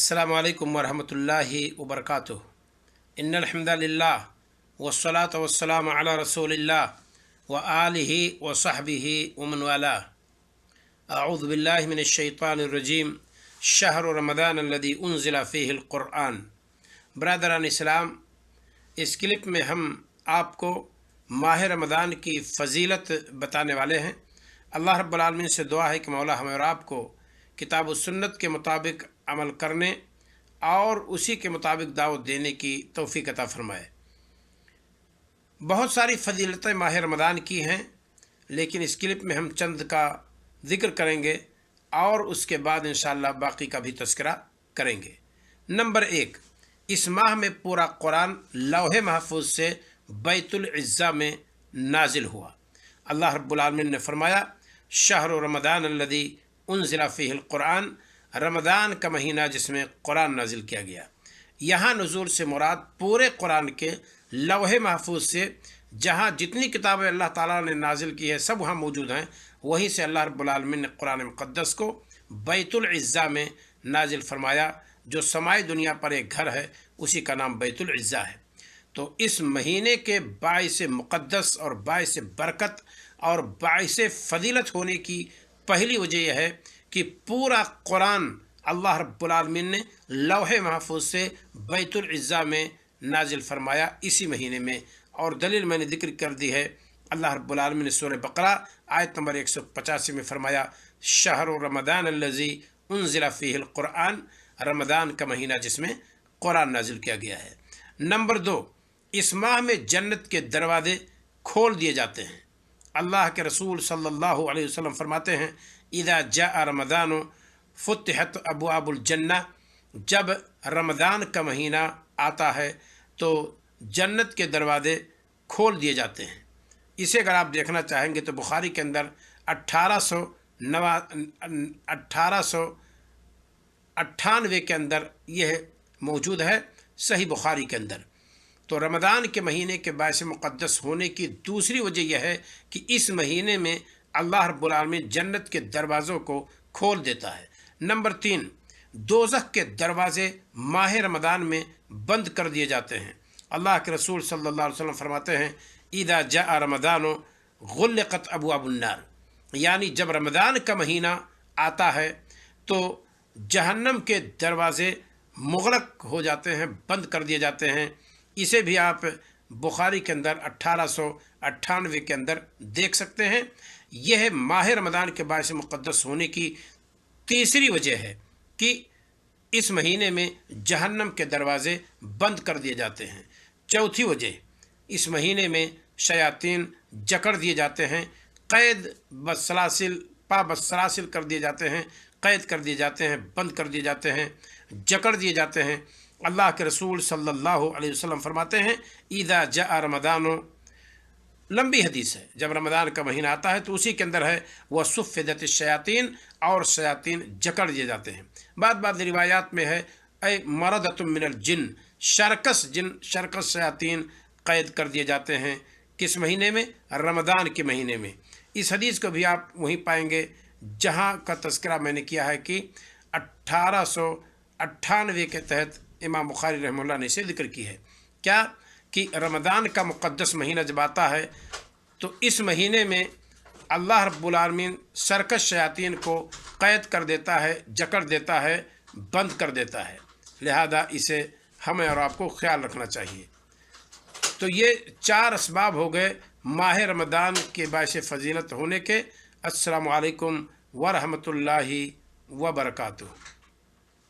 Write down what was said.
अस्सलामु अलैकुम वरहमतुल्लाहि वबरकातुह। इन्नल हम्दलिल्लाह वस्सलातु वस्सलामु अला रसूलिल्लाह व आलिहि व सहबिहि व मन वालाह। अऊज़ु बिल्लाहि मिनश शैतानिर रजीम। शहरु रमज़ान अल्लज़ी उन्ज़िला फ़ीहिल क़ुरआन। ब्रदरान इस्लाम, इस क्लिप में हम आपको माह रमज़ान की फ़जीलत बताने वाले हैं। अल्लाह रब्बुल आलमीन से दुआ है कि मौला हमें और आपको किताब व सुन्नत के मुताबिक अमल करने और उसी के मुताबिक दावत देने की तौफ़ीक़ अता फ़रमाए। बहुत सारी फ़जीलतें माह रमज़ान की हैं, लेकिन इस क्लिप में हम चंद का ज़िक्र करेंगे और उसके बाद इंशाअल्लाह बाकी का भी तज़किरा करेंगे। नंबर 1, इस माह में पूरा कुरान लौहे महफूज से बैतुल इज़्ज़ा में नाजिल हुआ। अल्लाह रब्बुल आलमीन ने फरमाया, शहरु रमज़ान अल्लज़ी उन्ज़िला फ़ीहिल क़ुरआन, रमज़ान का महीना जिसमें कुरान नाजिल किया गया। यहाँ नुज़ूल से मुराद पूरे कुरान के लौहे महफूज से, जहाँ जितनी किताबें अल्लाह ताला ने नाजिल की है सब वहाँ मौजूद हैं, वहीं से अल्लाह रब्बुल आलमीन ने कुरान मुक़द्दस को बैतुल इज़्ज़ा में नाजिल फरमाया। जो समाई दुनिया पर एक घर है, उसी का नाम बैतुल इज़्ज़ा है। तो इस महीने के बाइस मुक़द्दस और बाइस बरकत और बाइस फ़जीलत होने की पहली वजह यह है कि पूरा कुरान अल्लाह रब्बुल आलमीन ने लौहे महफूज से बैतुल इज़्ज़ा में नाजिल फरमाया इसी महीने में। और दलील मैंने जिक्र कर दी है। अल्लाह रब्बुल आलमीन ने सूरह बकरा आयत नंबर 185 में फरमाया, शहरु रमज़ान अल्लज़ी उन्ज़िला फ़ीहिल क़ुरआन, रमज़ान का महीना जिसमें कुरान नाजिल किया गया है। नंबर 2, इस माह में जन्नत के दरवाजे खोल दिए जाते हैं। अल्लाह के रसूल सल्लल्लाहु अलैहि वसल्लम फरमाते हैं, इज़ा जाअ रमज़ान फुतिहत अबवाबुल जन्नह, जब रमज़ान का महीना आता है तो जन्नत के दरवाजे खोल दिए जाते हैं। इसे अगर आप देखना चाहेंगे तो बुखारी के अंदर 1898 के अंदर यह मौजूद है, सही बुखारी के अंदर। तो रमज़ान के महीने के बायस मुक़द्दस होने की दूसरी वजह यह है कि इस महीने में अल्लाह रब्बुल आलमीन जन्नत के दरवाज़ों को खोल देता है। नंबर 3, दोज़ख के दरवाज़े माह रमज़ान में बंद कर दिए जाते हैं। अल्लाह के रसूल सल्लल्लाहु अलैहि वसल्लम फरमाते हैं, इज़ा जाअ रमज़ान गुल्लिक़त अबवाबुन नार, यानी जब रमज़ान का महीना आता है तो जहन्नम के दरवाज़े मुग़लक़ हो जाते हैं, बंद कर दिए जाते हैं। इसे भी आप बुखारी के अंदर 1898 के अंदर देख सकते हैं। यह माह रमज़ान के बायस मुक़द्दस होने की तीसरी वजह है कि इस महीने में जहन्नम के दरवाज़े बंद कर दिए जाते हैं। चौथी वजह, इस महीने में शयातीन जकड़ दिए जाते हैं, क़ैद बसलासिल बसलासिल कर दिए जाते हैं, क़ैद कर दिए जाते हैं, बंद कर दिए जाते हैं, जकड़ दिए जाते हैं। अल्लाह के रसूल सल्लल्लाहु अलैहि वसल्लम फरमाते हैं, इज़ा जाअ रमज़ान, लंबी हदीस है, जब रमज़ान का महीना आता है तो उसी के अंदर है वह सुफ़िदत शयातीन, और शयातीन जकड़ दिए जाते हैं। बाद रिवायात में है, ऐ मरदतुम मिनल जिन, शरकस शयातीन क़ैद कर दिए जाते हैं। किस महीने में? रमज़ान के महीने में। इस हदीस को भी आप वहीं पाएंगे जहाँ का तज़किरा मैंने किया है कि 1898 के तहत इमाम बुखारी रहमतुल्लाह ने इसे जिक्र की है। क्या कि रमज़ान का मुक़द्दस महीना जब आता है तो इस महीने में अल्लाह रब्बुल आलमीन सरकश शयातीन को क़ैद कर देता है, जकड़ देता है, बंद कर देता है। लिहाजा इसे हमें और आपको ख्याल रखना चाहिए। तो ये 4 असबाब हो गए माह रमज़ान के बायस फ़जीलत होने के। अस्सलामु अलैकुम व रहमतुल्लाहि व बरकातुहू।